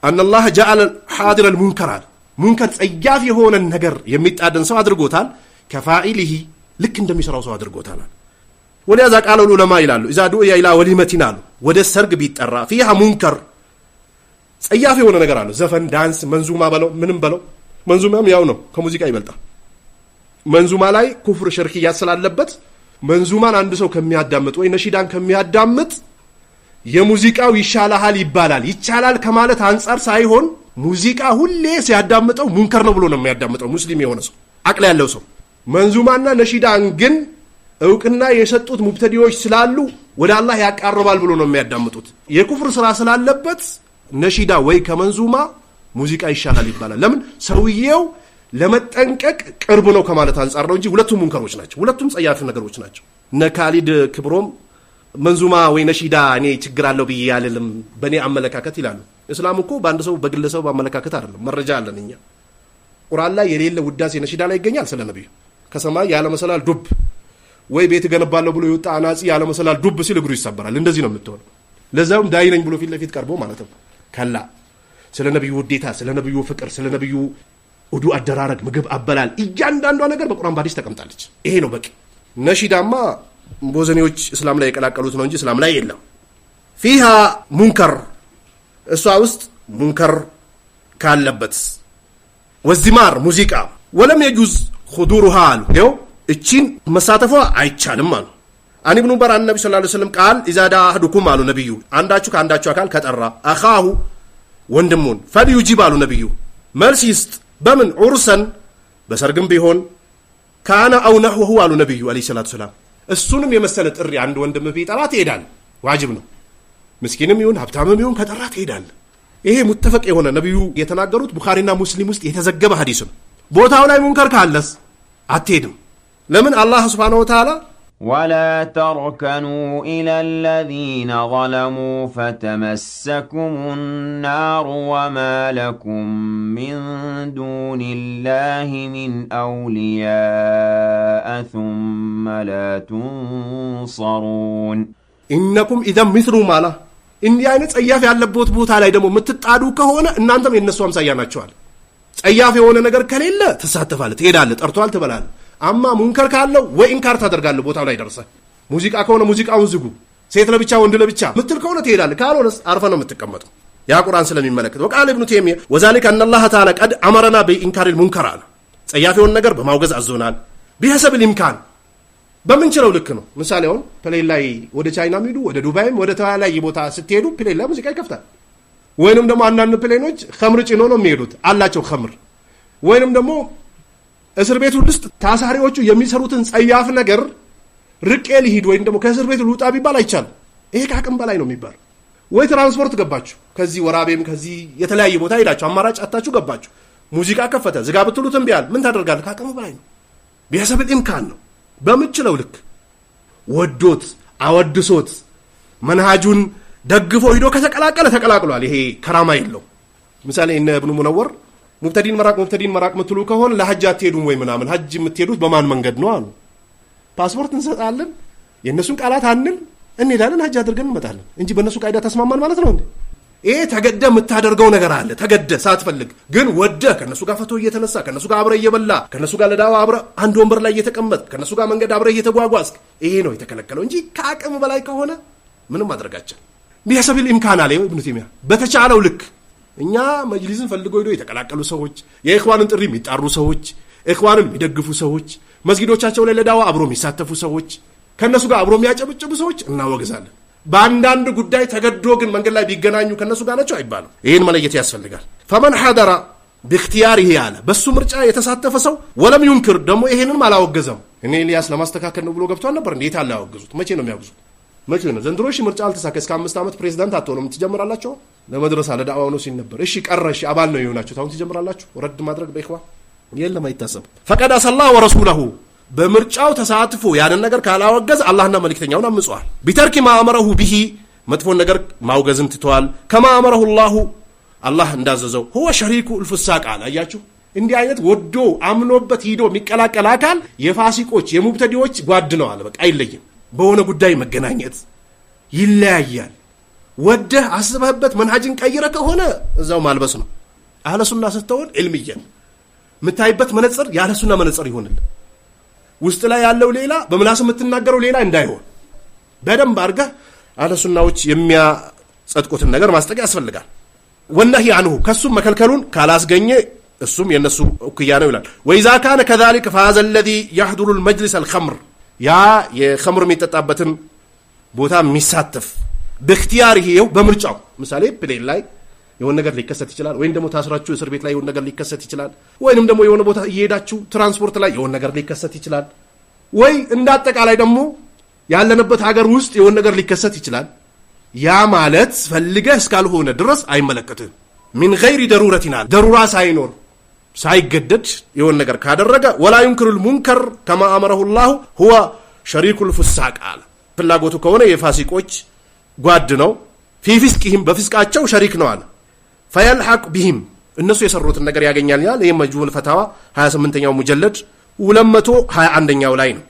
أن الله جعل حاضر المنكر منكر ጸያፍ የሆነን ነገር የሚጣደን ሰው አድርጎታል ከፋኢሊሂ ልክ እንደሚሰራው ሰው አድርጎታል ወለዛ ቃሉ ዑለማ ይላሉ اذا دعي الى وليمه አሉ ወደ ሰርግ ቢጠራ فيها منكر ጸያፍ የሆነ ነገር አለ ዘፈን ዳንስ መንዙማ በለው ምንም በለው መንዙማም ያው ነው ከሙዚቃ ይበልጣል መንዙማ ላይ ኩፍር ሽርክያት ስላለበት መንዙማን አንድ ሰው ከሚያዳምጥ ወይ ነሺዳን ከሚያዳምጥ የሙዚቃው ይሻላል ይባላል ይቻላል ከማለት አንፃር ሳይሆን ሙዚቃ ሁሌ ሲያዳምጠው ሙንከር ነው ብሎ ነው የሚያዳምጠው ሙስሊም የሆነ ሰው አቅል ያለው ሰው መንዙማና ነሺዳን ግን እውቅና የሰጡት ሙብተዲዎች ስላሉ ወደ አላህ ያቃርባል ብሎ ነው የሚያዳምጡት የኩፍር ስራ ስላለበት ነሺዳ ወይ ከመንዙማ ሙዚቃ ይሻላል ይባላል ለምን ሰውየው ለመጠንቀቅ ቅርብ ነው ከማለት አንፃር ነው እንጂ ሁለቱም ሙንከሮች ናቸው ሁለቱም ጸያፍ ነገሮች ናቸው ነካሊድ ክብሮም መንዙማ ወይ ነሺዳ እኔ ችግር አለው በያለልም በኔ አመለካከት ይላሉ እስላም እኮ በአንድ ሰው በግለሰብ አመለካከት አይደለም መረጃ አለንኛ ቁርአን ላይ የሌለ ውዳሴ ነሺዳ ላይ ይገኛል ስለ ነብዩ ከሰማይ ያለ መሰላል ዱብ ወይ ቤት ገነባለው ብሎ ይወጣ አናጺ ያለ መሰላል ዱብ ሲል እግሩ ይሰበራል እንደዚህ ነው የምትሆነው ለዛውም ዳይ ነኝ ብሎ ፊት ለፊት ቀርቦ ማለት ነው ከላ ስለ ነብዩ ውዴታ ስለ ነብዩ ፍቅር ስለ ነብዩ ውዱ አደራረግ ምግብ አበላል እያንዳንዷ ነገር በቁርአን ባዲስ ተቀምጣለች ይሄ ነው በቂ ነሺዳማ ቦዘኔዎች እስላም ላይ የቀላቀሉት ነው እንጂ እስላም ላይ የለም فيها منكر እሷ ውስጥ ሙንከር ካለበት ወዝማር ሙዚቃ ወለም يجوز خضورها ነው እቺን መሳተፏ አይቻልም አሉ አን ኢብኑ ዑመር ነብዩ ሰለላሁ ዐለይሂ ወሰለም ቃል اذا دعا احدكم አሉ ነብዩ አንዳችሁ ከአንዳችሁ አካል ከጠራ አኻሁ ወንድሙን فليجيب አሉ ነብዩ መልስ ይስጥ በምን ዑርሰን በሰርግም ቢሆን ካና አው ነህወሁ አሉ ነብዩ አለይሂ ሰላቱ ሰላም እሱንም የመሰለ ጥሪ አንድ ወንድም ቢጠራ ትሄዳል ዋጅብ ነው ምስኪንም ይሁን ሀብታምም ይሁን ከጠራ ትሄዳል ይሄ ሙተፈቅ የሆነ ነብዩ የተናገሩት ቡኻሪና ሙስሊም ውስጥ የተዘገበ ሐዲስ ነው ቦታው ላይ ሙንከር ካለስ አትሄድም ለምን አላህ Subhanahu Wa Ta'ala ولا تركنوا إلى الذين ظلموا فتمسكم النار وما لكم من دون الله من أولياء ثم لا تنصرون إنكم إذا مثل مالا إني አይነት ጸያፍ ያለበት ቦታ ላይ ደግሞ የምትጣዱ ከሆነ እናንተም የነሱ አምሳያ ናችኋል ጸያፍ የሆነ ነገር ከሌለ ተሳተፋለ ትሄዳለ ጠርቷል ትበላለ አማ ሙንከር ካለው ወይ ኢንካር ታደርጋለህ ቦታው ላይ ደርሰህ ሙዚቃ ከሆነ ሙዚቃውን ዝጉ ሴት ለብቻ ወንድ ለብቻ ምትል ከሆነ ትሄዳለህ ካልሆነስ አርፈ ነው የምትቀመጠው ያ ቁርአን ስለሚመለከት ወቃል ኢብኑ ተይሚያ ወዛሊከ አን አላህ ተዓላ ቀድ አመረና በኢንካሪል ሙንከር አለ ጸያፍ የሆነ ነገር በማውገዝ አዞናል ቢሐሰብ الامكان በምንችለው ልክ ነው ምሳሌ አሁን ፕሌን ላይ ወደ ቻይና ሄዱ ወደ ዱባይም ወደ ተዋላይ ቦታ ስትሄዱ ፕሌን ላይ ሙዚቃ ይከፍታል ወይንም ደግሞ አንዳንድ ፕሌኖች ኸምር ጭኖ ነው የሚሄዱት አላቸው ኸምር ወይንም ደግሞ እስር ቤት ውስጥ ታሳሪዎቹ የሚሰሩትን ጸያፍ ነገር ርቄ ሊሄድ ወይንም ደግሞ ከእስር ቤት ልውጣ ቢባል አይቻልም ይሄ ከአቅም በላይ ነው የሚባል ወይ ትራንስፖርት ገባችሁ ከዚህ ወራቤም ከዚህ የተለያየ ቦታ ሄዳችሁ አማራጭ አጣችሁ ገባችሁ ሙዚቃ ከፈተ ዝጋ ብትሉትም ቢያል ምን ታደርጋለህ ከአቅም በላይ ነው ቢሐሰብ الامكان ነው በምችለው ልክ ወዶት አወድሶት መንሃጁን ደግፎ ሄዶ ከተቀላቀለ ተቀላቅሏል ይሄ ከራማ የለው ምሳሌ እነ ኢብኑ ሙነወር ሙብተዲን መራቅ ምትሉ ከሆነ ለሐጅ አትሄዱም ወይ ምናምን ሐጅ የምትሄዱት በማን መንገድ ነው አሉ ፓስፖርት እንሰጣለን የነሱን ቃላት አንል እንሄዳለን ሐጅ አድርገን እንመጣለን እንጂ በእነሱ ቃይዳ ተስማማን ማለት ነው እንዴ ይሄ ተገደ የምታደርገው ነገር አለ ተገደ ሳትፈልግ ግን ወደ ከነሱ ጋር ፈቶ እየተነሳ ከነሱ ጋር አብረ እየበላ ከነሱ ጋር ለዳዋ አብረ አንድ ወንበር ላይ እየተቀመጥ ከነሱ ጋር መንገድ አብረ እየተጓጓዝክ ይሄ ነው የተከለከለው እንጂ ከአቅም በላይ ከሆነ ምንም ማድረጋችን ቢሐሰብ الامكان አለ ኢብኑ ተይሚያ በተቻለው ልክ እኛ መጅሊስን ፈልገው ሄዶ የተቀላቀሉ ሰዎች የኢኽዋንን ጥሪ የሚጣሩ ሰዎች ኢኽዋንን የሚደግፉ ሰዎች መስጊዶቻቸው ላይ ለዳዋ አብሮ የሚሳተፉ ሰዎች ከነሱ ጋር አብሮ የሚያጨብጭቡ ሰዎች እናወግዛለን በአንዳንድ ጉዳይ ተገዶ ግን መንገድ ላይ ቢገናኙ ከነሱ ጋር ናቸው አይባልም ይሄን መለየት ያስፈልጋል فمن حضر باختياره ያለ በሱ ምርጫ የተሳተፈ ሰው ወለም ይንክር ደግሞ ይሄንን አላወገዘም እኔ ኢልያስ ለማስተካከል ነው ብሎ ገብቷል ነበር እንዴት አላወገዙት መቼ ነው የሚያወግዙት መቼ ነው ዘንድሮሽ ምርጫ አልተሳካ እስከ 5 አመት ፕሬዝዳንት አትሆኑም ትጀምራላችሁ ለመድረሳ ለዳዋው ነው ሲል ነበር እሺ ቀረሽ አባል ነው ይሆናችሁ ታውን ትጀምራላችሁ ረድ ማድረግ በኢኽዋ የለም አይታሰብ ፈቀደ ሰላሁ ወረሱለሁ በምርጫው ተሳትፎ ያንን ነገር ካላወገዝ አላህና መልእክተኛውን አምጿል ቢተርኪ ማአመረሁ ቢሂ መጥፎን ነገር ማውገዝን ትተዋል ከማአመረሁ አላህ እንዳዘዘው هو شريك الفساق አያችሁ እንዲህ አይነት ወዶ አምኖበት ሂዶ የሚቀላቀል አካል የፋሲቆች የሙብተዲዎች ጓድ ነው አለ በቃ አይለይም በሆነ ጉዳይ መገናኘት ይለያያል ወደህ አስበህበት መንሃጅን ቀይረ ከሆነ እዛው ማልበስ ነው። አህለ ሱና ስትሆን ዒልምየን ምታይበት መነጽር ያለ ሱና መነጽር ይሆንል። ውስጥ ላይ ያለው ሌላ በምላስ የምትናገረው ሌላ እንዳይሆን በደንብ አድርገህ አህለ ሱናዎች የሚያጸድቁትን ነገር ማስጠቅ ያስፈልጋል። ወነሂ አንሁ ከሱም መከልከሉን ካላስገኘ እሱም የነሱ እኩያ ነው ይላል። ወኢዛ ካነ ከዛሊከ فهذا الذي يحضر المجلس الخمر ያ የኸምር የሚጠጣበትን ቦታ የሚሳተፍ በእክቲያሪህ ይኸው በምርጫው ምሳሌ ፕሌን ላይ የሆነ ነገር ሊከሰት ይችላል፣ ወይም ደግሞ ታስራችሁ እስር ቤት ላይ የሆነ ነገር ሊከሰት ይችላል፣ ወይንም ደግሞ የሆነ ቦታ እየሄዳችሁ ትራንስፖርት ላይ የሆነ ነገር ሊከሰት ይችላል፣ ወይ እንዳጠቃላይ ደግሞ ያለንበት ሀገር ውስጥ የሆነ ነገር ሊከሰት ይችላል። ያ ማለት ፈልገህ እስካልሆነ ድረስ አይመለከትህም። ሚን ገይሪ ደሩረቲና ደሩራ ሳይኖር ሳይገደድ የሆነ ነገር ካደረገ ወላ ይንክሩል ሙንከር ከማ አመረሁ ላሁ ሁወ ሸሪኩል ፉሳቅ አለ። ፍላጎቱ ከሆነ የፋሲቆች ጓድ ነው። ፊ ፊስቅህም በፊስቃቸው ሸሪክ ነው አለ። ፈየልሐቅ ቢህም እነሱ የሰሩትን ነገር ያገኛል ይላል። ይህ መጅሙዕ ፈታዋ 28ኛው ሙጀለድ 221ኛው ላይ ነው።